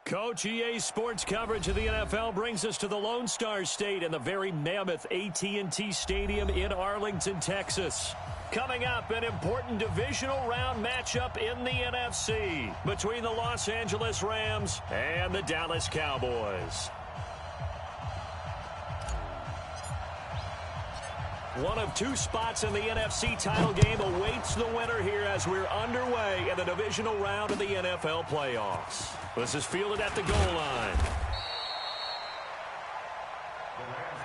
Coach, EA Sports coverage of the NFL brings us to the Lone Star State and the very mammoth AT&T Stadium in Arlington, Texas. Coming up, an important divisional round matchup in the NFC between the Los Angeles Rams and the Dallas Cowboys. One of two spots in the NFC title game awaits the winner here as we're underway in the divisional round of the NFL playoffs. This is fielded at the goal line.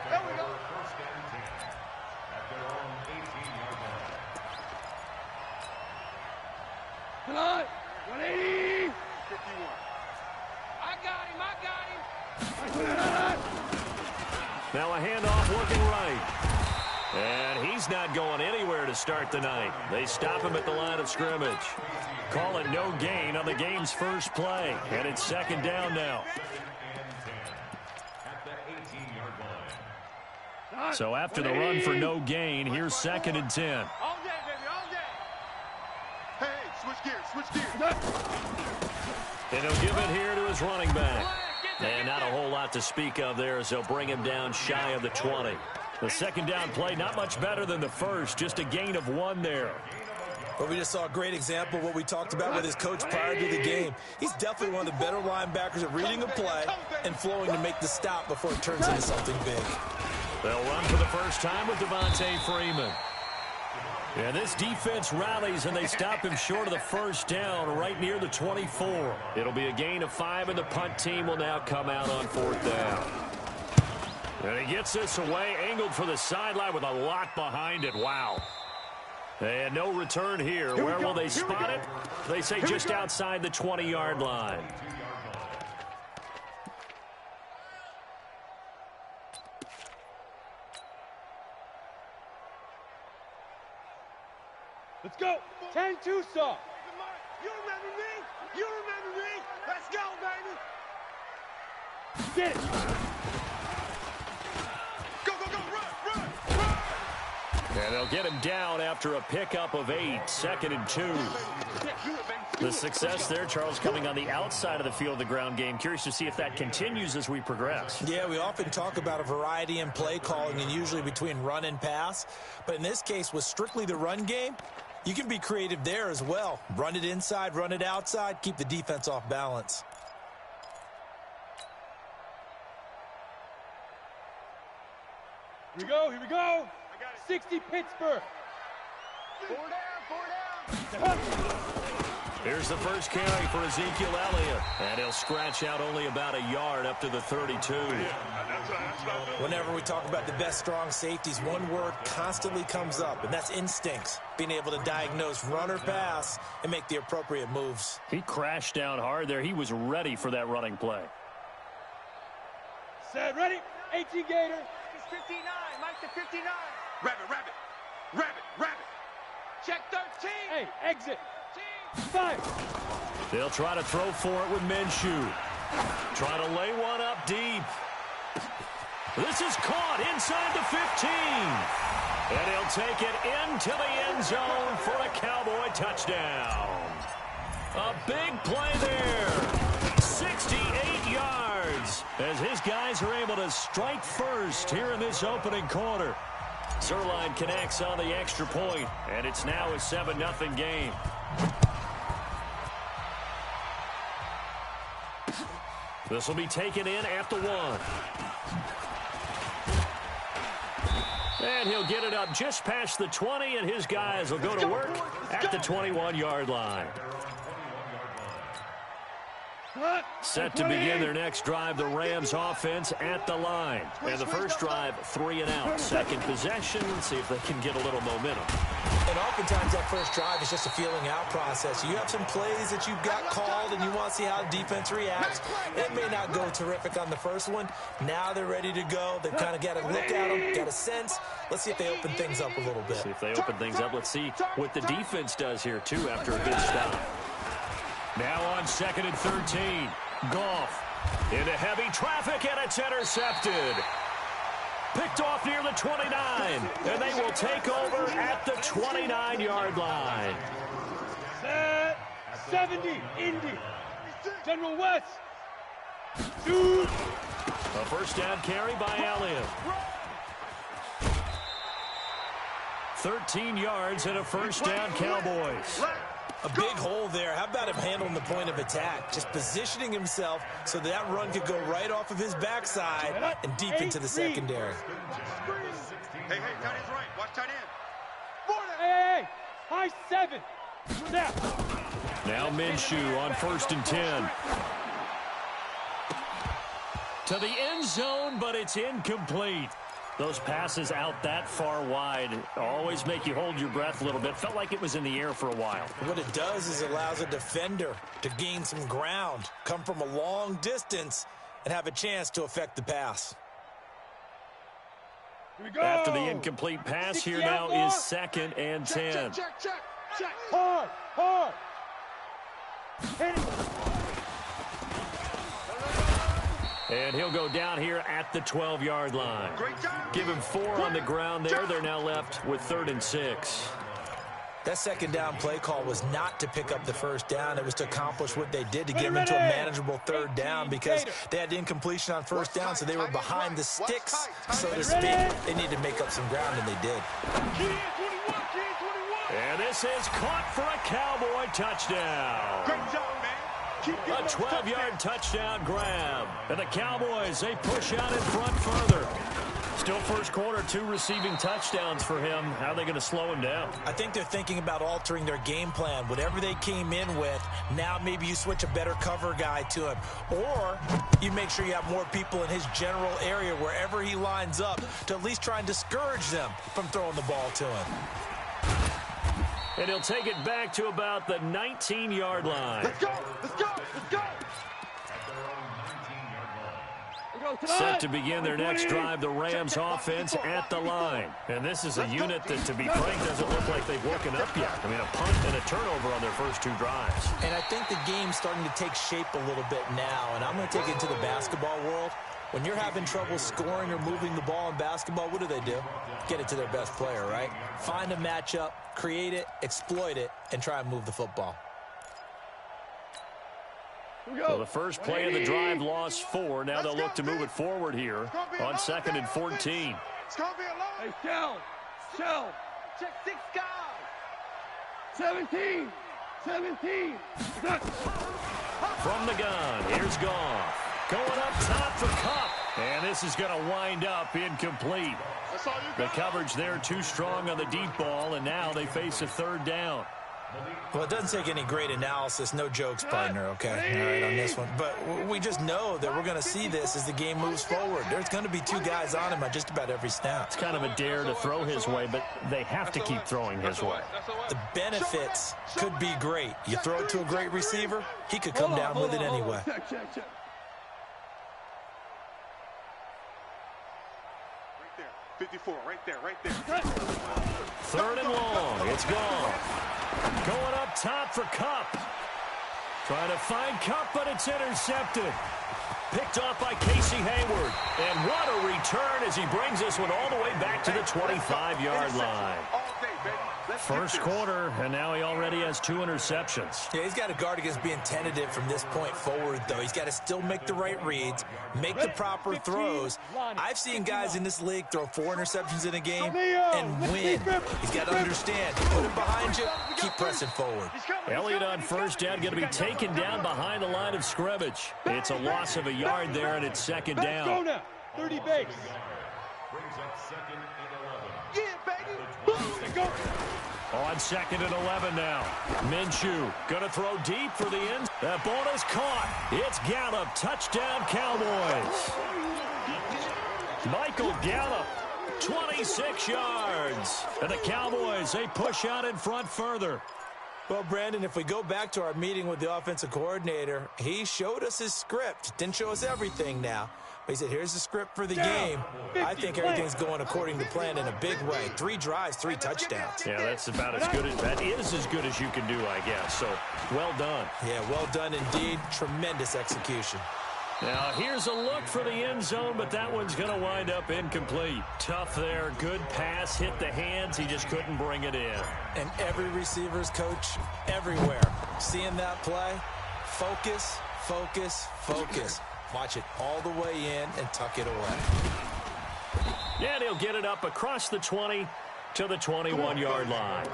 There we go. First and 10 at their own 18-yard line. Come on, 180. 51. I got him. Now a handoff looking right. And he's not going anywhere to start the night. They stop him at the line of scrimmage. Call it no gain on the game's first play. And it's second down now. So after the run for no gain, here's second and 10. All day, baby, all day. Hey, switch gears. And he'll give it here to his running back. And not a whole lot to speak of there as they'll bring him down shy of the 20. The second down play, not much better than the first, just a gain of 1 there. But we just saw a great example of what we talked about with his coach prior to the game. He's definitely one of the better linebackers at reading a play and flowing to make the stop before it turns into something big. They'll run for the first time with Devontae Freeman. And this defense rallies, and they stop him short of the first down right near the 24. It'll be a gain of 5, and the punt team will now come out on 4th down. And he gets this away, angled for the sideline with a lot behind it. Wow. And no return here. Where will they spot it? They say just outside the 20-yard line. Let's go. 10 Tucson. You remember me? You remember me? Let's go, baby. Get it. And they'll get him down after a pickup of 8, second and 2. The success there, Charles, coming on the outside of the field of the ground game. Curious to see if that continues as we progress. Yeah, we often talk about a variety in play calling and usually between run and pass. But in this case, with strictly the run game, you can be creative there as well. Run it inside, run it outside, keep the defense off balance. Here we go, here we go. 60 Pittsburgh. 4 down. Here's the first carry for Ezekiel Elliott. And he'll scratch out only about a yard up to the 32. Whenever we talk about the best strong safeties, one word constantly comes up, and that's instincts. Being able to diagnose run or pass and make the appropriate moves. He crashed down hard there. He was ready for that running play. Set, ready. 18 Gator. It's 59. Mike to 59. Rabbit. Check 13. Hey, exit. 5. They'll try to throw for it with Minshew. Try to lay one up deep. This is caught inside the 15. And he'll take it into the end zone for a Cowboy touchdown. A big play there. 68 yards as his guys are able to strike first here in this opening quarter. Zerline connects on the extra point, and it's now a 7-0 game. This will be taken in at the 1. And he'll get it up just past the 20, and his guys will go to work at the 21-yard line. Set to begin their next drive, the Rams offense at the line. And the first drive, 3 and out. Second possession, see if they can get a little momentum. And oftentimes that first drive is just a feeling out process. You have some plays that you've got called and you want to see how the defense reacts. It may not go terrific on the first one. Now they're ready to go. They've kind of got to look at them, got a sense. Let's see if they open things up a little bit. See if they open things up. Let's see what the defense does here, too, after a good stop. Now on second and 13. Goff into heavy traffic, and it's intercepted. Picked off near the 29, and they will take over at the 29-yard line. Set. 70, Indy. General West. A first down carry by Elliott. 13 yards and a first down, Cowboys. A big hole there. How about him handling the point of attack? Just positioning himself so that run could go right off of his backside and deep into the secondary. Hey, tight end's right. Watch tight end. Hey, high 7. Snap. Now Minshew on 1st and 10. To the end zone, but it's incomplete. Those passes out that far wide always make you hold your breath a little bit. Felt like it was in the air for a while. What it does is it allows a defender to gain some ground, come from a long distance, and have a chance to affect the pass. Here we go. After the incomplete pass, here now is 2nd and 10. Check. Hard. Hit it. And he'll go down here at the 12-yard line. Great job. Give him 4 on the ground there. They're now left with 3rd and 6. That second down play call was not to pick up the first down. It was to accomplish what they did to get them into a manageable 3rd down because they had incompletion on 1st down, so they were behind the sticks, so to speak. They needed to make up some ground, and they did. And this is caught for a Cowboy touchdown. Great job, man. A 12-yard touchdown grab. And the Cowboys, they push out in front further. Still first quarter, 2 receiving touchdowns for him. How are they going to slow him down? I think they're thinking about altering their game plan. Whatever they came in with, now maybe you switch a better cover guy to him. Or you make sure you have more people in his general area wherever he lines up to at least try and discourage them from throwing the ball to him. And he'll take it back to about the 19-yard line. Let's go. Set to begin their next drive, the Rams offense at the line. And this is a unit that, to be frank, doesn't look like they've woken up yet. I mean, a punt and a turnover on their first 2 drives. And I think the game's starting to take shape a little bit now. And I'm going to take it to the basketball world. When you're having trouble scoring or moving the ball in basketball, what do? Get it to their best player, right? Find a matchup, create it, exploit it, and try and move the football. So the first play of the drive lost 4. Now they'll look to move it forward here on 2nd and 14. It's going to be a long. Hey, shell. Check 6 guys. 17. From the gun, here's Goff. Going up top for Kupp. And this is going to wind up incomplete. That's all you The got. coverage there too strong on the deep ball, and now they face a 3rd down. Well, it doesn't take any great analysis. No jokes, partner, okay? All right, on this one. But we just know that we're going to see this as the game moves forward. There's going to be 2 guys on him on just about every snap. It's kind of a dare to throw his way, but they have to keep throwing his way. The benefits could be great. You throw it to a great receiver, he could come down with it anyway. Check. 54, right there. 3rd and long. It's gone. Going up top for Kupp. Trying to find Kupp, but it's intercepted. Picked off by Casey Hayward. And what a return as he brings this one all the way back to the 25-yard line. All day, baby. Let's get First this. quarter, and now he already has 2 interceptions. Yeah, he's got to guard against being tentative from this point forward, though. He's got to still make the right reads, make the proper throws. I've seen guys in this league throw 4 interceptions in a game and win. He's got to understand, put it behind you, keep pressing forward. Elliott on first down, going to be taken down behind the line of scrimmage. It's a loss of a yard there, and it's 2nd Let's go down. now. 30 base. Brings up 2nd and 11. Yeah, baby. Let's go. On 2nd and 11 now. Minshew going to throw deep for the end. That ball is caught. It's Gallup. Touchdown, Cowboys. Michael Gallup, 26 yards. And the Cowboys, they push out in front further. Well, Brandon, if we go back to our meeting with the offensive coordinator, he showed us his script. Didn't show us everything now. But he said, here's the script for the game. I think everything's going according to plan in a big way. 3 drives, 3 touchdowns. Yeah, that's about as good as, that is as good as you can do, I guess. So, well done. Yeah, well done indeed. Tremendous execution. Now, here's a look for the end zone, but that one's going to wind up incomplete. Tough there. Good pass. Hit the hands. He just couldn't bring it in. And every receiver's coach everywhere, seeing that play, focus, focus, focus. Watch it all the way in and tuck it away. And he'll get it up across the 20 to the 21-yard line.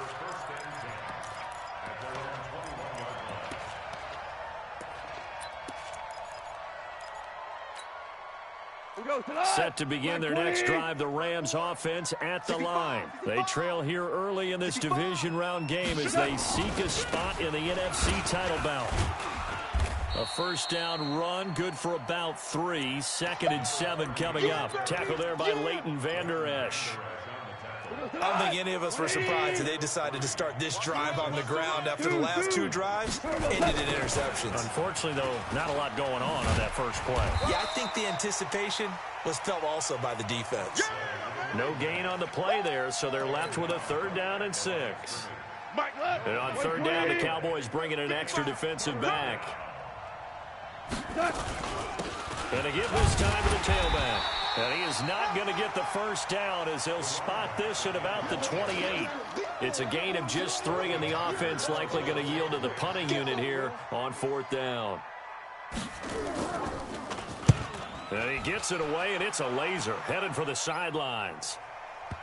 Set to begin their next drive, the Rams offense at the line. They trail here early in this division round game as they seek a spot in the NFC title bout. A first down run, good for about 3. 2nd and 7 coming up. Tackle there by Leighton Vander Esch. I don't think any of us were surprised that they decided to start this drive on the ground after the last 2 drives ended in interceptions. Unfortunately, though, not a lot going on that first play. Yeah, I think the anticipation was felt also by the defense. No gain on the play there, so they're left with a 3rd down and 6. And on 3rd down, the Cowboys bring in an extra defensive back. And a give this time to the tailback. And he is not going to get the first down as he'll spot this at about the 28. It's a gain of just 3, and the offense likely going to yield to the punting unit here on 4th down. And he gets it away, and it's a laser headed for the sidelines.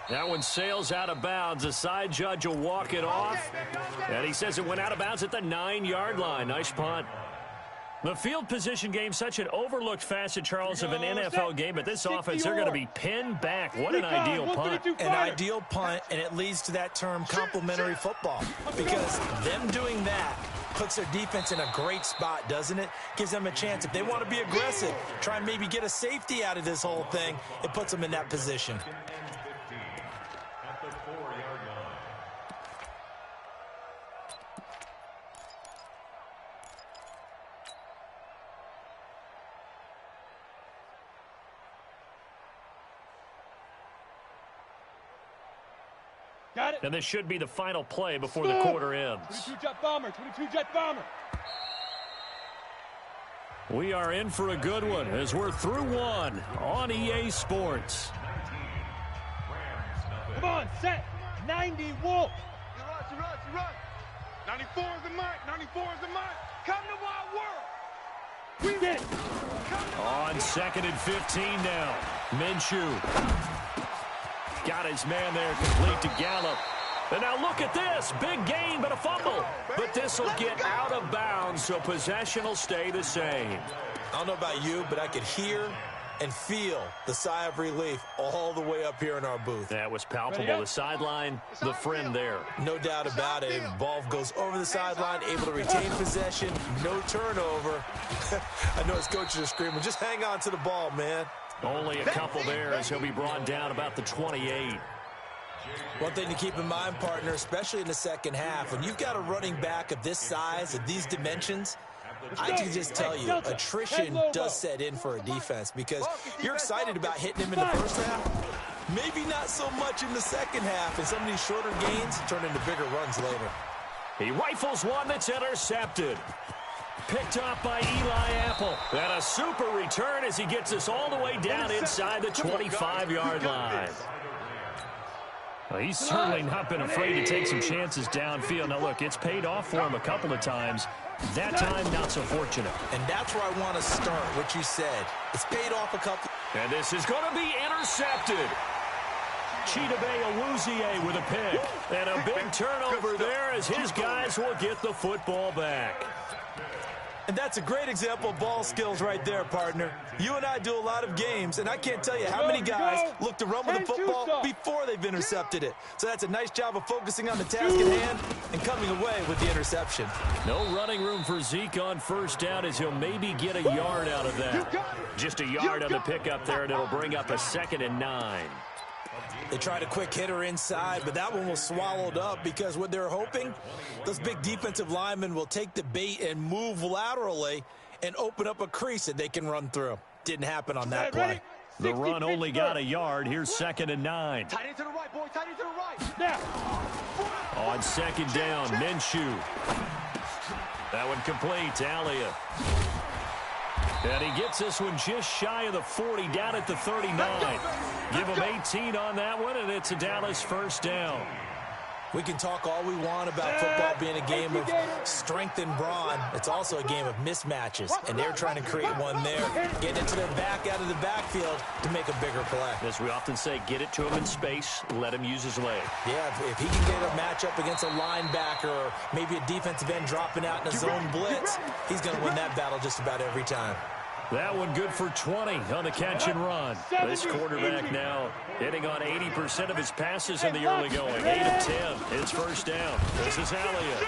That one sails out of bounds. The side judge will walk it off. And he says it went out of bounds at the 9-yard line. Nice punt. The field position game, such an overlooked facet, Charles, of an NFL game. But this offense, they're going to be pinned back. What an ideal punt. An ideal punt, and it leads to that term complementary football. Because them doing that puts their defense in a great spot, doesn't it? Gives them a chance. If they want to be aggressive, try and maybe get a safety out of this whole thing, it puts them in that position. Got it. And this should be the final play before the quarter ends. 22 jet bomber, 22 jet bomber. We are in for a good one as we're through one on EA Sports. Come on, set. 90 Wolf. You run. 94 is the mark. 94 is the mark. Come to Wild World. We did. On 2nd and 15 now. Minshew. Got his man there, complete to Gallup. And now look at this. Big gain, but a fumble. But this will get out of bounds, so possession will stay the same. I don't know about you, but I could hear and feel the sigh of relief all the way up here in our booth. That was palpable. The sideline, the friend there. No doubt about it. Ball goes over the sideline, able to retain possession, no turnover. I know his coaches are screaming, just hang on to the ball, man. Only a couple there as he'll be brought down about the 28. One thing to keep in mind, partner, especially in the second half, when you've got a running back of this size, of these dimensions, I can just tell you, attrition does set in for a defense because you're excited about hitting him in the first half. Maybe not so much in the second half, and some of these shorter gains turn into bigger runs later. He rifles one that's intercepted. Picked off by Eli Apple. And a super return as he gets us all the way down inside the 25-yard line. Well, he's certainly not been afraid to take some chances downfield. Now, look, it's paid off for him a couple of times. That time, not so fortunate. And that's where I want to start, what you said. It's paid off a couple. And this is going to be intercepted. Chidobe Awuzie with a pick. And a big turnover there as his guys will get the football back. And that's a great example of ball skills right there, partner. You and I do a lot of games, and I can't tell you how many guys look to run with the football before they've intercepted it. So that's a nice job of focusing on the task at hand and coming away with the interception. No running room for Zeke on first down as he'll maybe get a yard out of that. Just a yard on the pickup there, and it'll bring up a 2nd and 9. They tried a quick hitter inside, but that one was swallowed up because what they're hoping, those big defensive linemen will take the bait and move laterally and open up a crease that they can run through. Didn't happen on that play. The run only got a yard. Here's 2nd and 9. Tight into the right, boy. Tight into the right. Now. On 2nd down, Minshew. That one complete to Elliott. And he gets this one just shy of the 40, down at the 39. Give him 18 on that one, and it's a Dallas first down. We can talk all we want about football being a game of strength and brawn. It's also a game of mismatches, and they're trying to create one there, getting it to their back out of the backfield to make a bigger play. As we often say, get it to him in space, let him use his leg. Yeah, if he can get a matchup against a linebacker or maybe a defensive end dropping out in a zone blitz, he's going to win that battle just about every time. That one good for 20 on the catch and run. This quarterback now hitting on 80% of his passes in the early going. 8 of 10. It's first down. This is Elliott.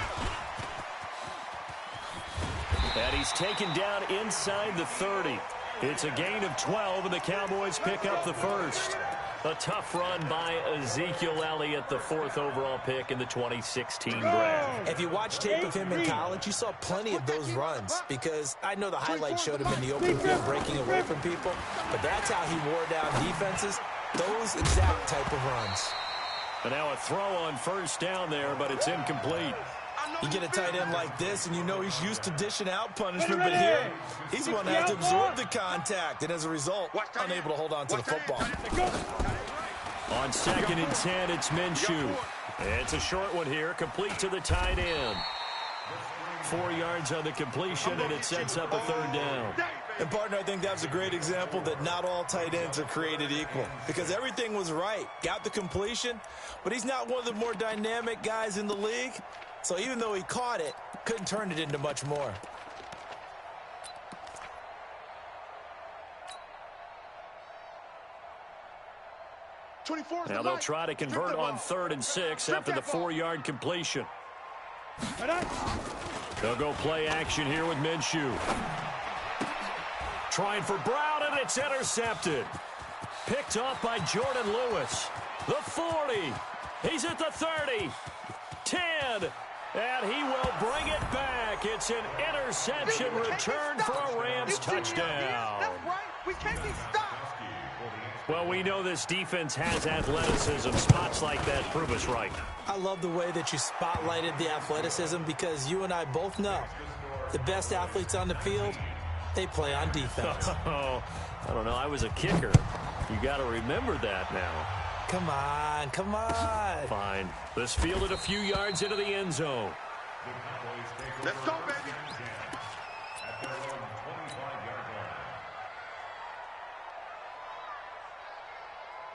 And he's taken down inside the 30. It's a gain of 12, and the Cowboys pick up the first. A tough run by Ezekiel Elliott, the 4th overall pick in the 2016 draft. If you watch tape of him in college, you saw plenty of those runs because I know the highlights showed him in the open field breaking away from people, but that's how he wore down defenses, those exact type of runs. And now a throw on first down there, but it's incomplete. You get a tight end like this, and you know he's used to dishing out punishment, but here, he's the one that has to absorb the contact, and as a result, unable to hold on to the football. On 2nd and 10, it's Minshew. It's a short one here, complete to the tight end. 4 yards on the completion, and it sets up a 3rd down. And, partner, I think that was a great example that not all tight ends are created equal because everything was right. Got the completion, but he's not one of the more dynamic guys in the league. So even though he caught it, couldn't turn it into much more. Now they'll try to convert on 3rd and 6 after the 4-yard completion. They'll go play action here with Minshew. Trying for Brown, and it's intercepted. Picked off by Jordan Lewis. The 40. He's at the 30. 10. And he will bring it back. It's an interception return for a Rams touchdown. That's right. We can't be stopped. Well, we know this defense has athleticism. Spots like that prove us right. I love the way that you spotlighted the athleticism because you and I both know the best athletes on the field, they play on defense. Oh, I don't know. I was a kicker. You got to remember that now. Come on, come on. Fine. This fielded a few yards into the end zone. Let's go, baby.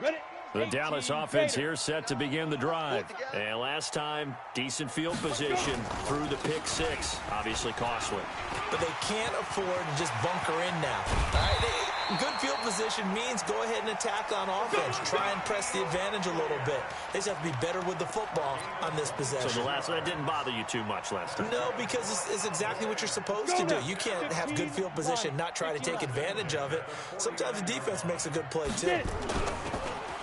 Ready? The Dallas offense here set to begin the drive. And last time, decent field position through the pick 6. Obviously costly. But they can't afford to just bunker in now. All right? Good field position means go ahead and attack on offense. Try and press the advantage a little bit. They just have to be better with the football on this possession. So the last one didn't bother you too much last time? No, because it's exactly what you're supposed to do. You can't have good field position, not try to take advantage of it. Sometimes the defense makes a good play, too.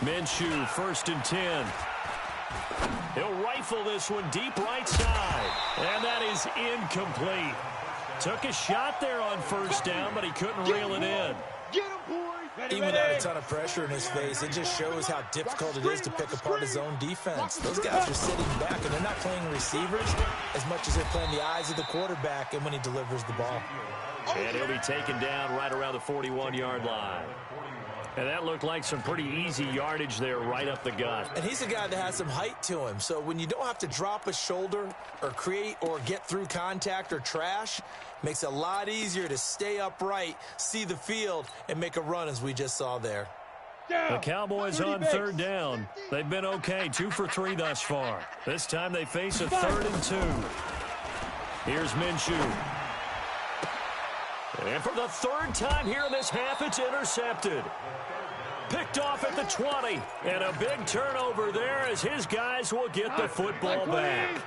Minshew, 1st and 10. He'll rifle this one deep right side. And that is incomplete. Took a shot there on 1st down, but he couldn't reel it in. Get him, boys. Even without a ton of pressure in his face, it just shows how difficult it is to pick apart his own defense. Those guys are sitting back, and they're not playing receivers as much as they're playing the eyes of the quarterback and when he delivers the ball. And he'll be taken down right around the 41-yard line. And that looked like some pretty easy yardage there right up the gut. And he's a guy that has some height to him. So when you don't have to drop a shoulder or create or get through contact or trash, makes it a lot easier to stay upright, see the field, and make a run as we just saw there. The Cowboys on 3rd down. They've been okay, 2 for 3 thus far. This time they face a 3rd and 2. Here's Minshew. And for the 3rd time here in this half, it's intercepted. Picked off at the 20. And a big turnover there as his guys will get the football back.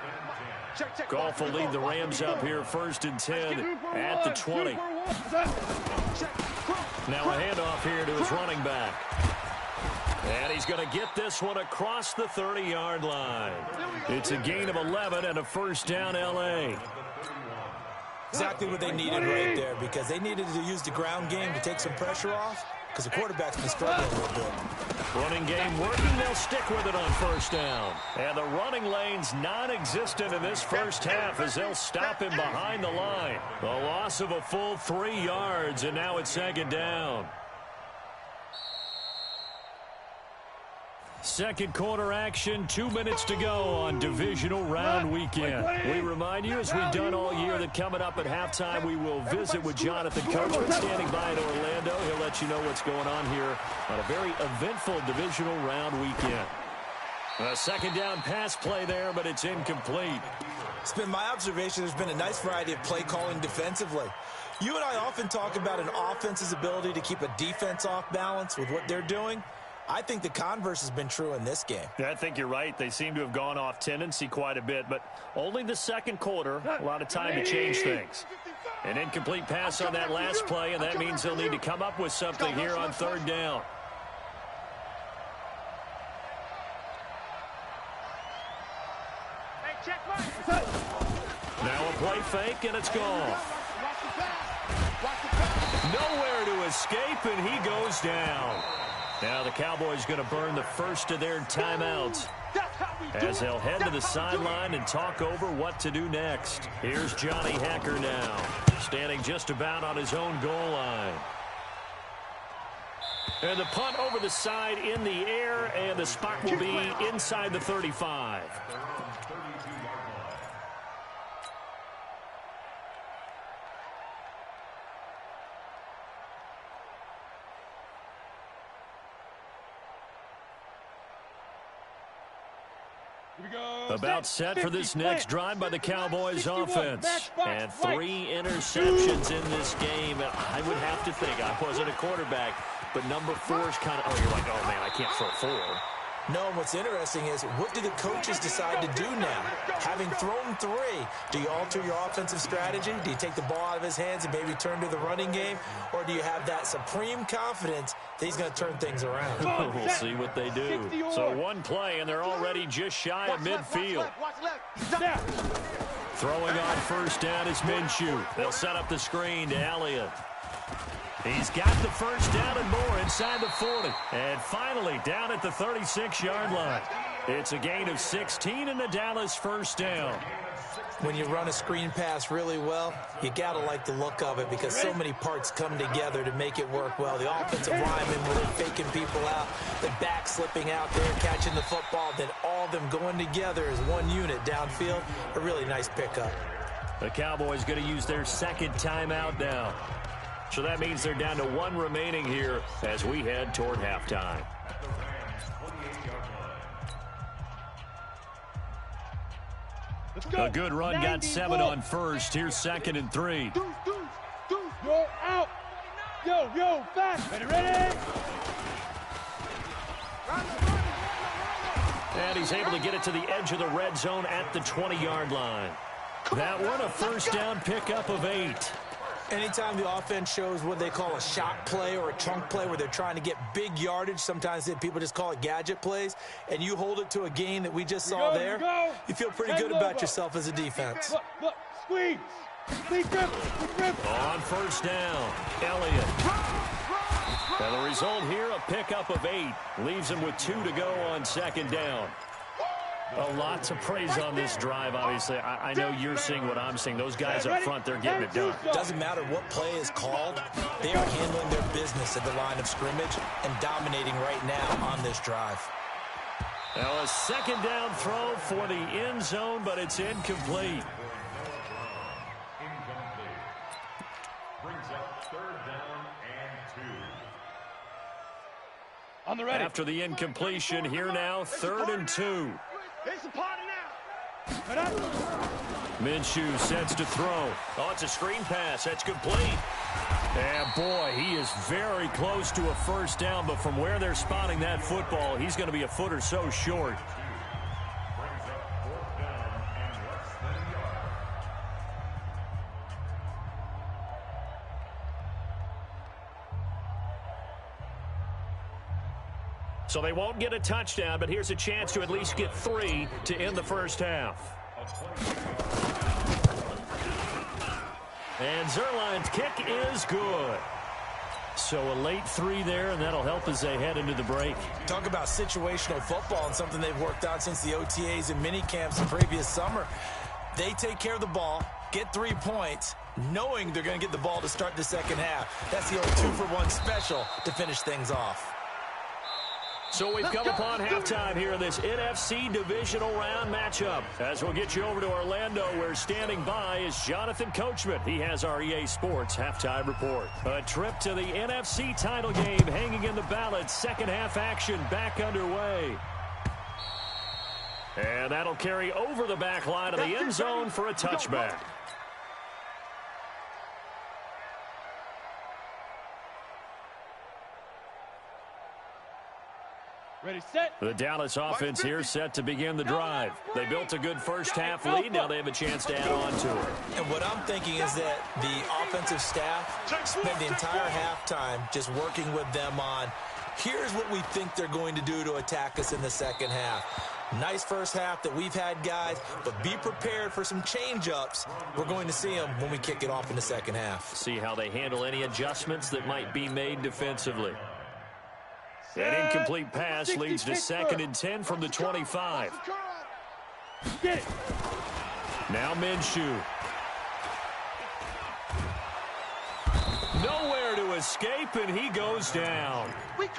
Goff will lead the Rams up here 1st and 10 at the 20. Now a handoff here to his running back. And he's going to get this one across the 30-yard line. It's a gain of 11 and a 1st down L.A. Exactly what they needed right there because they needed to use the ground game to take some pressure off because the quarterback's been struggling a little bit. Running game working. They'll stick with it on 1st down. And the running lane's non-existent in this first half as they'll stop him behind the line. A loss of a full 3 yards, and now it's 2nd down. Second quarter action, 2 minutes to go on divisional round weekend. We remind you, as we've done all year, that coming up at halftime, we will visit with Jonathan Coachman standing by in Orlando. He'll let you know what's going on here on a very eventful divisional round weekend. A second down pass play there, but it's incomplete. It's been my observation there's been a nice variety of play calling defensively. You and I often talk about an offense's ability to keep a defense off balance with what they're doing. I think the converse has been true in this game. Yeah, I think you're right. They seem to have gone off tendency quite a bit, but only the second quarter, a lot of time to change things. An incomplete pass on that last play, and that means they'll need to come up with something here on third down. Now a play fake, and it's gone. Nowhere to escape, and he goes down. Now the Cowboys going to burn the first of their timeouts as they'll head to the sideline and talk over what to do next. Here's Johnny Hacker now, standing just about on his own goal line. And the punt over the side in the air, and the spot will be inside the 35. About set for this next drive by the Cowboys offense. And 3 interceptions in this game. I would have to think, I wasn't a quarterback, but number 4 is kind of, you're like, oh man, I can't throw 4. No, what's interesting is, what do the coaches decide to do now? Having thrown 3, do you alter your offensive strategy? Do you take the ball out of his hands and maybe turn to the running game? Or do you have that supreme confidence that he's going to turn things around? We'll see what they do. So one play, and they're already just shy of midfield. Throwing on first down is Minshew. They'll set up the screen to Elliott. He's got the first down and more inside the 40. And finally down at the 36-yard line. It's a gain of 16 and a Dallas first down. When you run a screen pass really well, you got to like the look of it because so many parts come together to make it work well. The offensive linemen, where they're faking people out, the back slipping out there, catching the football, then all of them going together as one unit downfield. A really nice pickup. The Cowboys going to use their second timeout now. So that means they're down to 1 remaining here as we head toward halftime. A good run got 7 on first. Here's 2nd and 3. You're out. Yo, fast. Ready? And he's able to get it to the edge of the red zone at the 20-yard line. That one a first down pickup of 8. Anytime the offense shows what they call a shot play or a chunk play where they're trying to get big yardage, sometimes people just call it gadget plays, and you hold it to a gain that we just saw there, you feel pretty good about yourself as a defense. Look, squeeze. Grip. On first down, Elliott. And the result here, a pickup of 8. Leaves him with 2 to go on 2nd down. A lot to praise on this drive, obviously. I know you're seeing what I'm seeing. Those guys up front, they're getting it done. Doesn't matter what play is called. They are handling their business at the line of scrimmage and dominating right now on this drive. Now a 2nd down throw for the end zone, but it's incomplete. Brings up 3rd down and 2. On the ready. After the incompletion, here now, 3rd and 2. It's a party now. Minshew sets to throw. Oh, it's a screen pass. That's complete. And boy, he is very close to a first down, but from where they're spotting that football, he's going to be a foot or so short. Brings up 4th down and less than a yard. So they won't get a touchdown, but here's a chance to at least get 3 to end the first half. And Zerline's kick is good. So a late 3 there, and that'll help as they head into the break. Talk about situational football and something they've worked out since the OTAs and mini camps the previous summer. They take care of the ball, get 3 points, knowing they're going to get the ball to start the second half. That's the old 2-for-1 special to finish things off. So we've come upon halftime here in this NFC divisional round matchup. As we'll get you over to Orlando, where standing by is Jonathan Coachman. He has our EA Sports halftime report. A trip to the NFC title game hanging in the balance. Second half action back underway. And that'll carry over the back line of the end zone for a touchback. Ready, set. The Dallas offense here set to begin the drive. They built a good first half lead. Now they have a chance to add on to it. And what I'm thinking is that the offensive staff spent the entire halftime just working with them on, here's what we think they're going to do to attack us in the second half. Nice first half that we've had, guys, but be prepared for some change-ups. We're going to see them when we kick it off in the second half. See how they handle any adjustments that might be made defensively. That incomplete pass leads to 2nd and 10 from the 25. Get it. Now Minshew. Nowhere to escape, and he goes down.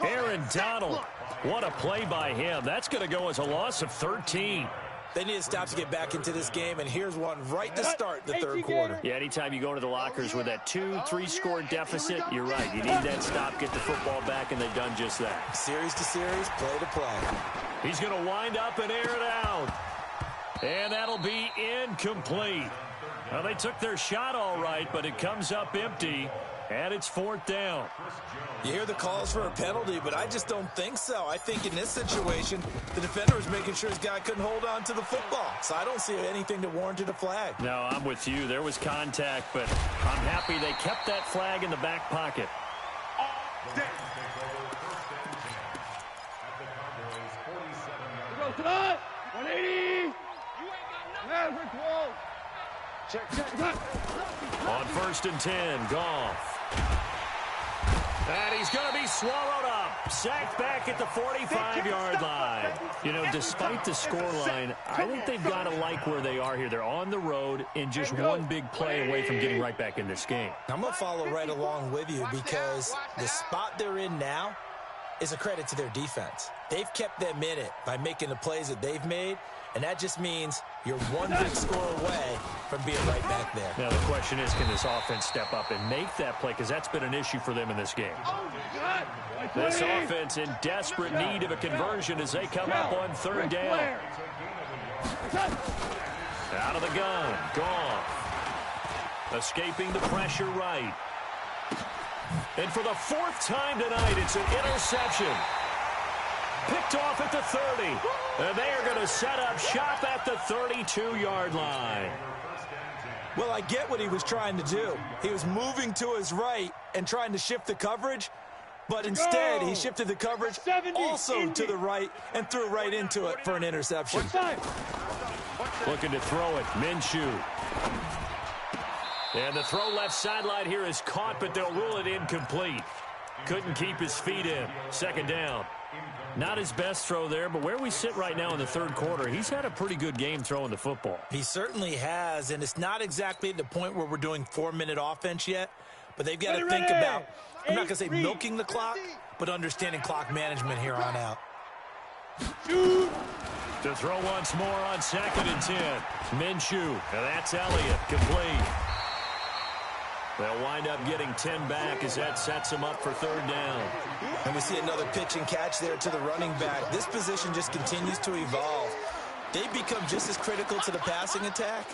Aaron Donald. What a play by him. That's going to go as a loss of 13. They need to stop to get back into this game, and here's one right to start the third quarter. Yeah, anytime you go into the lockers with that 2-3 score deficit, you're right. You need that stop, get the football back, and they've done just that. Series to series, play to play. He's going to wind up and air it out. And that'll be incomplete. Well, they took their shot all right, but it comes up empty, and it's 4th down. You hear the calls for a penalty, but I just don't think so. I think in this situation, the defender was making sure his guy couldn't hold on to the football. So I don't see anything that warranted a flag. No, I'm with you. There was contact, but I'm happy they kept that flag in the back pocket. Go tonight. 180. Check. On 1st and 10, Goff. And he's going to be swallowed up. Sacked back at the 45-yard line. You know, despite the scoreline, I think they've got to like where they are here. They're on the road and just one big play away from getting right back in this game. I'm going to follow right along with you because the spot they're in now is a credit to their defense. They've kept them in it by making the plays that they've made, and that just means you're one big score away from being right back there. Now, the question is, can this offense step up and make that play? Because that's been an issue for them in this game. This offense in desperate need of a conversion as they come up on 3rd down. Out of the gun, Goff. Escaping the pressure right. And for the 4th time tonight, it's an interception. Picked off at the 30. And they are going to set up shop at the 32-yard line. Well, I get what he was trying to do. He was moving to his right and trying to shift the coverage, but instead he shifted the coverage also to the right and threw right into it for an interception. Looking to throw it, Minshew. And the throw left sideline here is caught, but they'll rule it incomplete. Couldn't keep his feet in. 2nd down. Not his best throw there, but where we sit right now in the 3rd quarter, he's had a pretty good game throwing the football. He certainly has, and it's not exactly at the point where we're doing 4-minute offense yet, but they've got to think about, I'm not going to say milking the clock, but understanding clock management here on out. To throw once more on 2nd and 10. Minshew, and that's Elliott, complete. They'll wind up getting 10 back as that sets them up for 3rd down. And we see another pitch and catch there to the running back. This position just continues to evolve. They become just as critical to the passing attack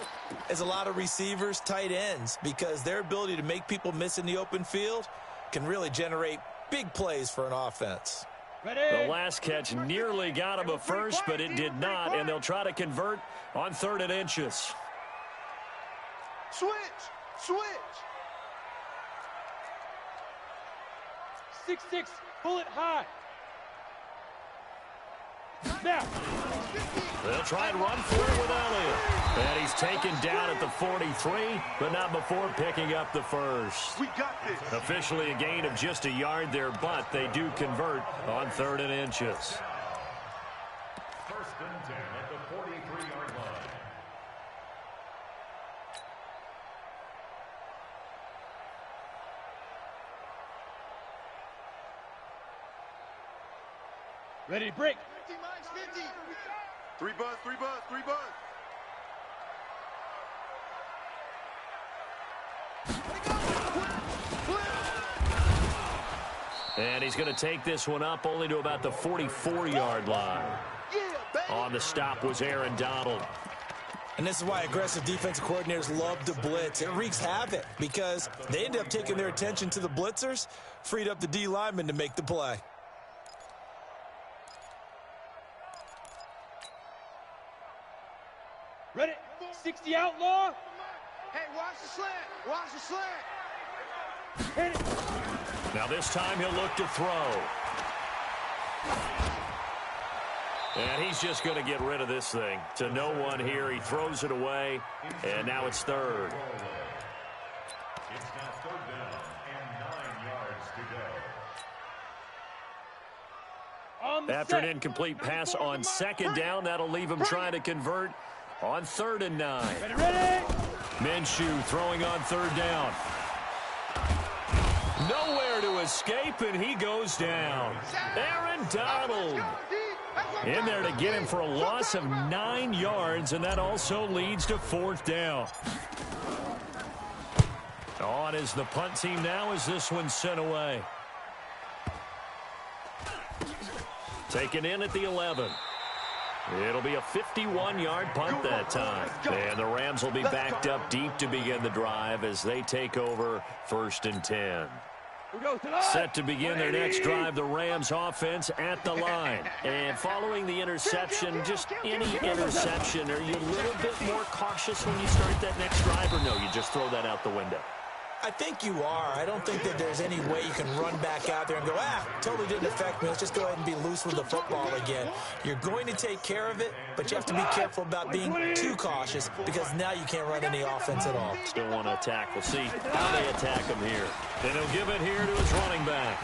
as a lot of receivers, tight ends, because their ability to make people miss in the open field can really generate big plays for an offense. The last catch nearly got him a first, but it did not, and they'll try to convert on 3rd and inches. Switch. 6-6, pull it high. Now. They'll try and run for it with Elliott. And he's taken down at the 43, but not before picking up the first. We got this. Officially a gain of just a yard there, but they do convert on 3rd and inches. 1st and 10 at the 43-yard line. Ready to break. 50 mics, 50. 3 buzz, 3 buzz, 3 buzz. And he's going to take this one up only to about the 44-yard line. On the stop was Aaron Donald. And this is why aggressive defensive coordinators love to blitz. It wreaks havoc because they end up taking their attention to the blitzers, freed up the D lineman to make the play. Ready. 60 outlaw. Hey, watch the slant. Watch the slant. Hit it. Now this time he'll look to throw. And he's just going to get rid of this thing. To no one here. He throws it away. And now it's third. It's now 3rd down and 9 yards to go. After an incomplete pass on 2nd down, that'll leave him trying to convert on 3rd and 9. Ready. Minshew throwing on 3rd down. Nowhere to escape, and he goes down. Aaron Donald in there to get him for a loss of 9 yards, and that also leads to 4th down. On is the punt team now as this one's sent away. Taken in at the 11. It'll be a 51-yard punt that time. And the Rams will be backed up deep to begin the drive as they take over 1st and 10. Set to begin their next drive, the Rams offense at the line. And following the interception, just any interception, are you a little bit more cautious when you start that next drive, or no, you just throw that out the window? I think you are. I don't think that there's any way you can run back out there and go, totally didn't affect me. Let's just go ahead and be loose with the football again. You're going to take care of it, but you have to be careful about being too cautious because now you can't run any offense at all. Still want to attack. We'll see how they attack him here. And he'll give it here to his running back.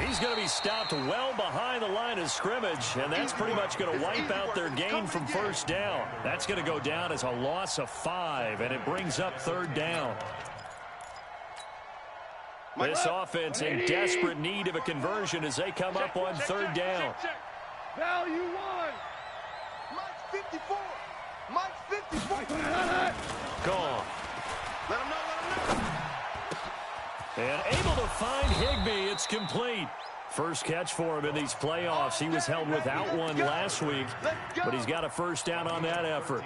He's going to be stopped well behind the line of scrimmage, and that's pretty much going to wipe out their gain from 1st down. That's going to go down as a loss of 5, and it brings up 3rd down. This offense in desperate need of a conversion as they come up on 3rd down. Value 1. Mike's 54. Mike's 54. Gone. Let him know, let him know. And able to find Higbee. It's complete. First catch for him in these playoffs. He was held without one last week, but he's got a 1st down on that effort.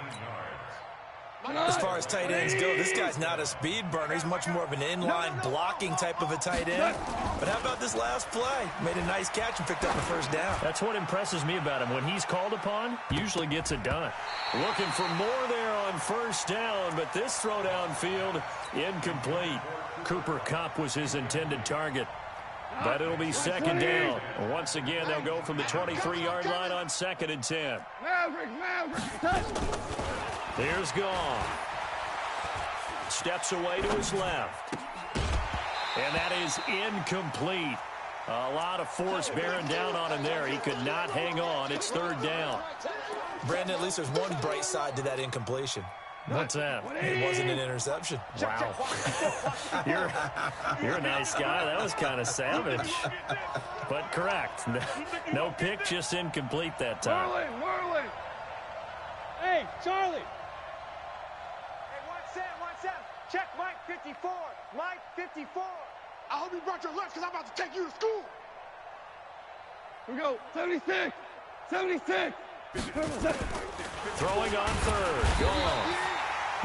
As far as tight ends go, this guy's not a speed burner. He's much more of an inline blocking type of a tight end. But how about this last play? Made a nice catch and picked up the 1st down. That's what impresses me about him. When he's called upon, usually gets it done. Looking for more there on 1st down, but this throw downfield, incomplete. Cooper Kupp was his intended target. But it'll be 2nd down. Once again, they'll go from the 23-yard line on 2nd and 10. There's Gone. Steps away to his left. And that is incomplete. A lot of force bearing down on him there. He could not hang on. It's 3rd down. Brandon, at least there's one bright side to that incompletion. What's that? It wasn't an interception. Wow. You're a nice guy. That was kind of savage. But correct. No pick, just incomplete that time. Whirling. Hey, Charlie. Watch that. Check Mike 54. Mike 54. I hope you brought your lunch because I'm about to take you to school. Here we go. 76. 76. Throwing on 3rd. Gone.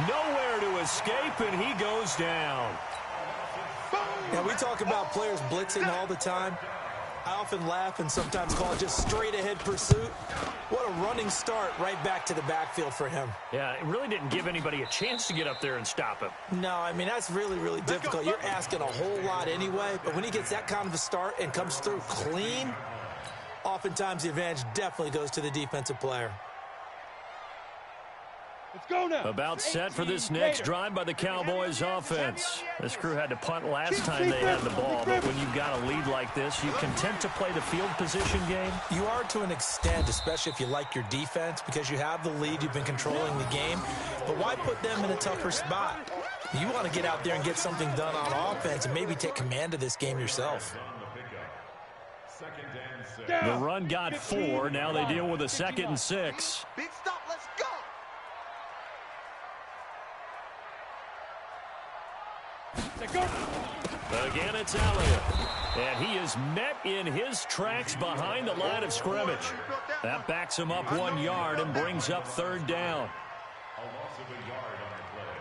Nowhere to escape, and he goes down. Now, we talk about players blitzing all the time. I often laugh and sometimes call it just straight-ahead pursuit. What a running start right back to the backfield for him. Yeah, it really didn't give anybody a chance to get up there and stop him. No, I mean, that's really, really difficult. You're asking a whole lot anyway, but when he gets that kind of a start and comes through clean, oftentimes the advantage definitely goes to the defensive player. Let's go now. About set for this next drive by the Cowboys offense. This crew had to punt last time they had the ball, but when you've got a lead like this, you content to play the field position game? You are to an extent, especially if you like your defense, because you have the lead, you've been controlling the game. But why put them in a tougher spot? You want to get out there and get something done on offense and maybe take command of this game yourself. 2nd down. The run got 4. Now they deal with a 2nd and 6. Big stop. Let's go. Again, it's Elliott. And he is met in his tracks behind the line of scrimmage. That backs him up 1 yard and brings up 3rd down. A loss of a yard on the play.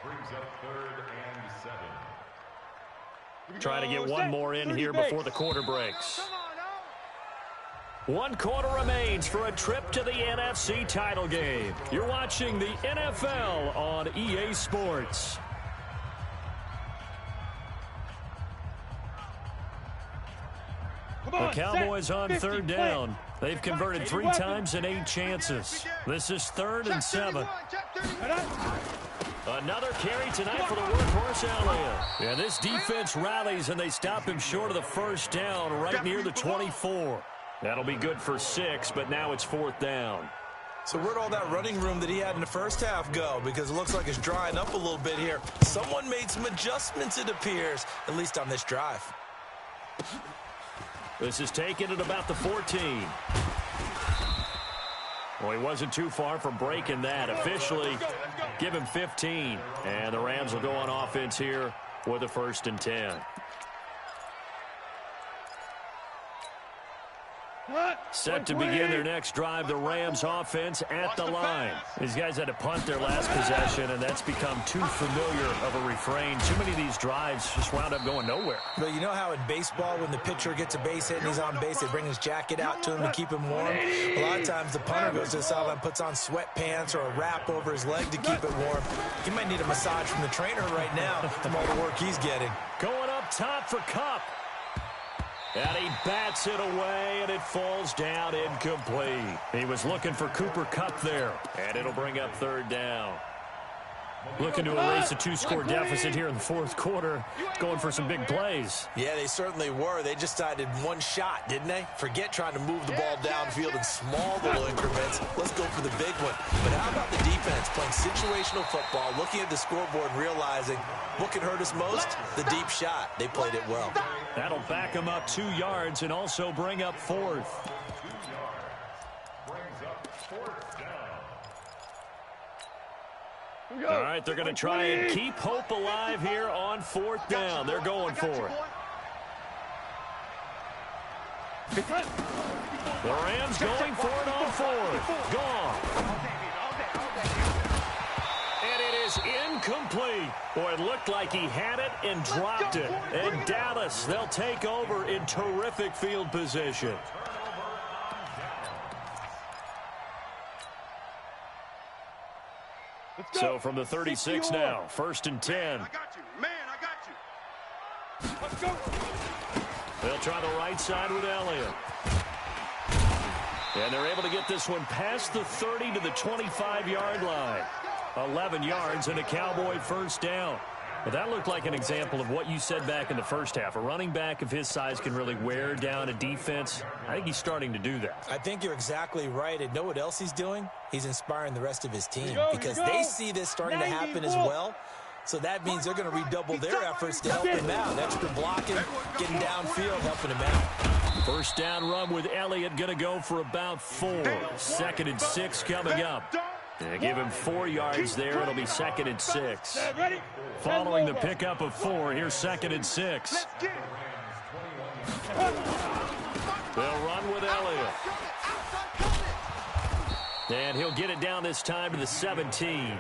Brings up 3rd and 7. Trying to get one more in here before the quarter breaks. 1 quarter remains for a trip to the NFC title game. You're watching the NFL on EA Sports. The Cowboys on 3rd down. They've converted 3 times in 8 chances. This is 3rd and 7. Another carry tonight for the workhorse Elliott. And this defense rallies, and they stop him short of the 1st down right near the 24. That'll be good for 6, but now it's 4th down. So where'd all that running room that he had in the first half go? Because it looks like it's drying up a little bit here. Someone made some adjustments, it appears, at least on this drive. This is taken at about the 14. Well, he wasn't too far from breaking that. Officially, give him 15. And the Rams will go on offense here with a 1st and 10. Set to begin their next drive, the Rams offense at the line. These guys had to punt their last possession, and that's become too familiar of a refrain. Too many of these drives just wound up going nowhere. But you know how in baseball, when the pitcher gets a base hit and he's on base, they bring his jacket out to him to keep him warm? A lot of times the punter goes to the sideline, puts on sweatpants or a wrap over his leg to keep it warm. He might need a massage from the trainer right now from all the work he's getting. Going up top for Kupp. And he bats it away, and it falls down incomplete. He was looking for Cooper Kupp there, and it'll bring up 3rd down. Looking to erase a 2-score deficit here in the 4th quarter, going for some big plays. Yeah, they certainly were. They just decided 1 shot, didn't they? Forget trying to move the ball downfield in small little increments. Let's go for the big one. But how about the defense playing situational football, looking at the scoreboard and realizing what can hurt us most? The deep shot. They played it well. That'll back him up 2 yards and also bring up 4th. All right, they're going to try and keep hope alive here on 4th down. They're going for it. The Rams going for it on 4th. Gone. And it is incomplete. Boy, it looked like he had it and dropped it. And Dallas, they'll take over in terrific field position. So from the 36 now, 1st and 10. I got you. Man, I got you. Let's go. They'll try the right side with Elliott. And they're able to get this one past the 30 to the 25-yard line. 11 yards and a Cowboy 1st down. But that looked like an example of what you said back in the first half. A running back of his size can really wear down a defense. I think he's starting to do that. I think you're exactly right. And know what else he's doing? He's inspiring the rest of his team because they see this starting to happen as well. So that means they're going to redouble their efforts to help him out. Extra blocking, getting downfield, helping him out. 1st down run with Elliott going to go for about 4. 2nd and 6 coming up. Give him 4 yards there. It'll be 2nd and 6. Following the pickup of 4, here's 2nd and 6. They'll run with Elliott. And he'll get it down this time to the 17.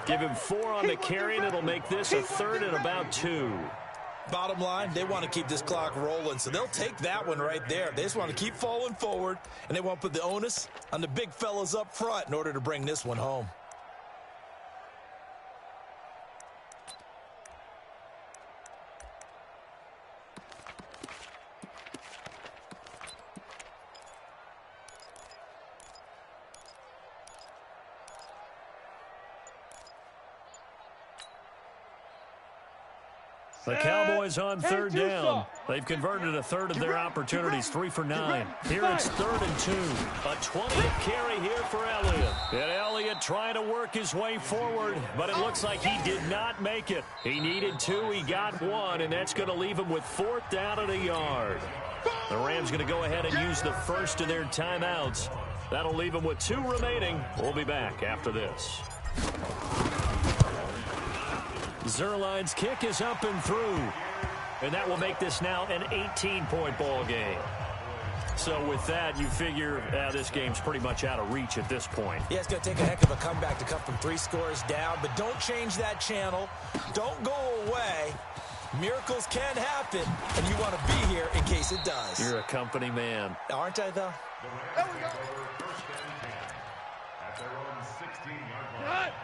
Give him 4 on the carry, and it'll make this a 3rd and about 2. Bottom line, they want to keep this clock rolling, so they'll take that one right there. They just want to keep falling forward, and they want to put the onus on the big fellas up front in order to bring this one home. The Cowboys on 3rd down. They've converted a 1/3 of their opportunities, 3 for 9. Here it's 3rd and 2. A 20th carry here for Elliott. And Elliott trying to work his way forward, but it looks like he did not make it. He needed 2, he got 1, and that's going to leave him with 4th down and a yard. The Rams going to go ahead and use the first of their timeouts. That'll leave them with 2 remaining. We'll be back after this. Zerline's kick is up and through. And that will make this now an 18-point ball game. So with that, you figure this game's pretty much out of reach at this point. Yeah, it's going to take a heck of a comeback to come from 3 scores down. But don't change that channel. Don't go away. Miracles can happen, and you want to be here in case it does. You're a company man. Aren't I, though? There we go.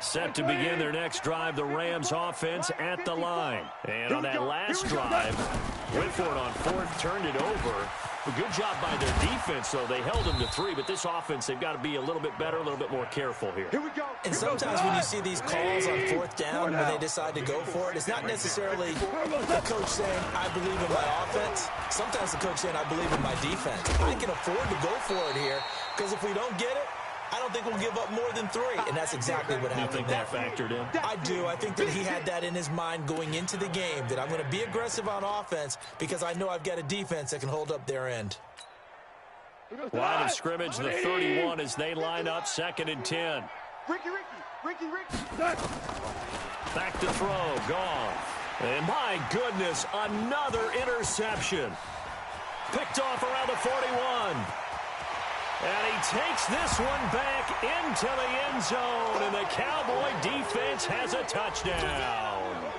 Set to begin their next drive, the Rams offense at the line. And on that last drive, went for it on 4th, turned it over. A good job by their defense, though. They held them to 3, but this offense, they've got to be a little bit better, a little bit more careful here. Here we go. And sometimes when you see these calls on 4th down, when they decide to go for it, it's not necessarily the coach saying, I believe in my offense. Sometimes the coach saying, I believe in my defense. I can afford to go for it here, because if we don't get it, I don't think we'll give up more than 3, and that's exactly what happened. You think that factored in? I do. I think that he had that in his mind going into the game, that I'm going to be aggressive on offense because I know I've got a defense that can hold up their end. Line of scrimmage, the 31 as they line up, 2nd and 10. Ricky. Back to throw, gone. And my goodness, another interception. Picked off around the 41. And he takes this one back into the end zone, and the Cowboy defense has a touchdown.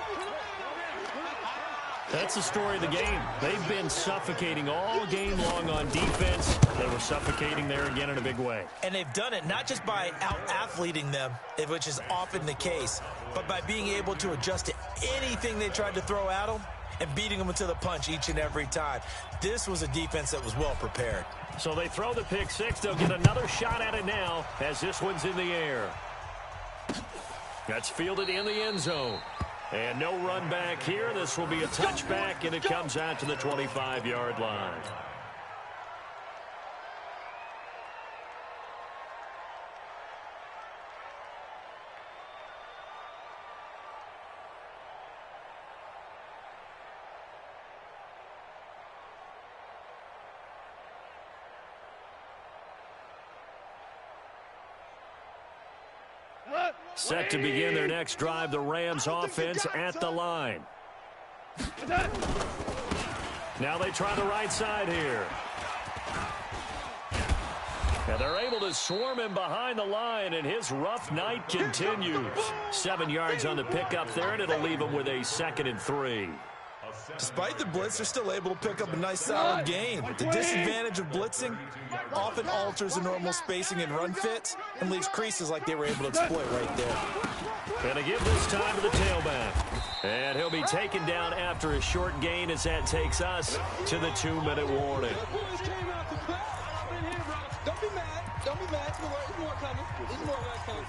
That's the story of the game. They've been suffocating all game long on defense. They were suffocating there again in a big way. And they've done it not just by out-athleting them, which is often the case, but by being able to adjust to anything they tried to throw at them and beating them to the punch each and every time. This was a defense that was well prepared. So they throw the pick 6. They'll get another shot at it now as this one's in the air. That's fielded in the end zone. And no run back here. This will be a touchback, and it comes out to the 25-yard line. Set to begin their next drive, the Rams offense at the line. Now they try the right side here. And they're able to swarm him behind the line, and his rough night continues. 7 yards on the pickup there, and it'll leave him with a 2nd and 3. Despite the blitz, they're still able to pick up a nice, solid gain. The disadvantage of blitzing often alters the normal spacing and run fits and leaves creases like they were able to exploit right there. Going to give this time to the tailback. And he'll be taken down after a short gain as that takes us to the 2-minute warning. Don't be mad. Don't be mad. There's more coming. There's more coming.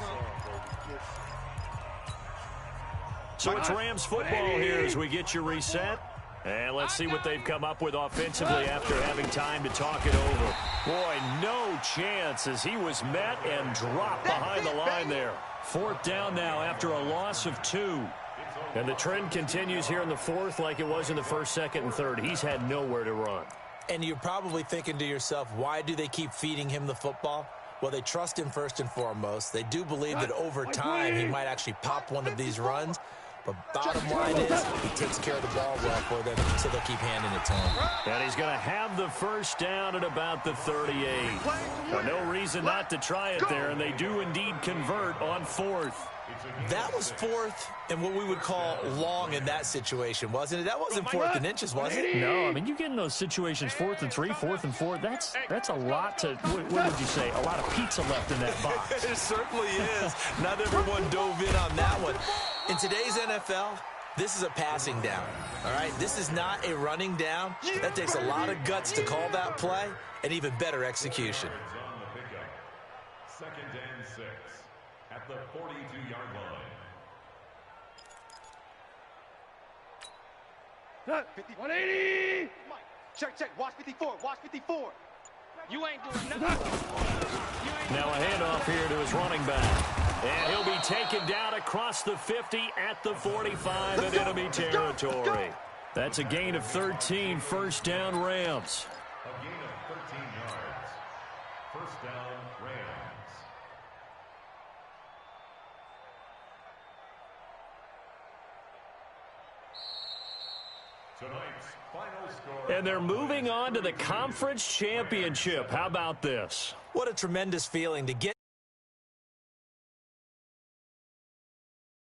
So it's Rams football here as we get you reset. And let's see what they've come up with offensively after having time to talk it over. Boy, no chance as he was met and dropped behind the line there. 4th down now after a loss of 2. And the trend continues here in the 4th like it was in the 1st, 2nd, and 3rd. He's had nowhere to run. And you're probably thinking to yourself, why do they keep feeding him the football? Well, they trust him first and foremost. They do believe that over time he might actually pop one of these runs. But bottom line is he takes care of the ball well for them, so they'll keep handing it to him. And he's going to have the 1st down at about the 38. Well, no reason not to try it there, and they do indeed convert on 4th. That was 4th and what we would call long in that situation, wasn't it? That wasn't 4th and inches, was it? No, I mean, you get in those situations 4th and 3, 4th and 4. That's a lot to, what would you say, a lot of pizza left in that box. It certainly is. Not everyone dove in on that one. In today's NFL, this is a passing down, all right? This is not a running down. That takes a lot of guts to call that play and even better execution. 2nd and 6 at the 42-yard line. 180! Check. Watch 54. Watch 54. You ain't doing nothing. Now a handoff here to his running back. And he'll be taken down across the 50 at the 45 in enemy territory. That's a gain of 13, 1st down Rams. A gain of 13 yards. First down, Rams. Tonight's final score. And they're moving on to the conference championship. How about this? What a tremendous feeling to get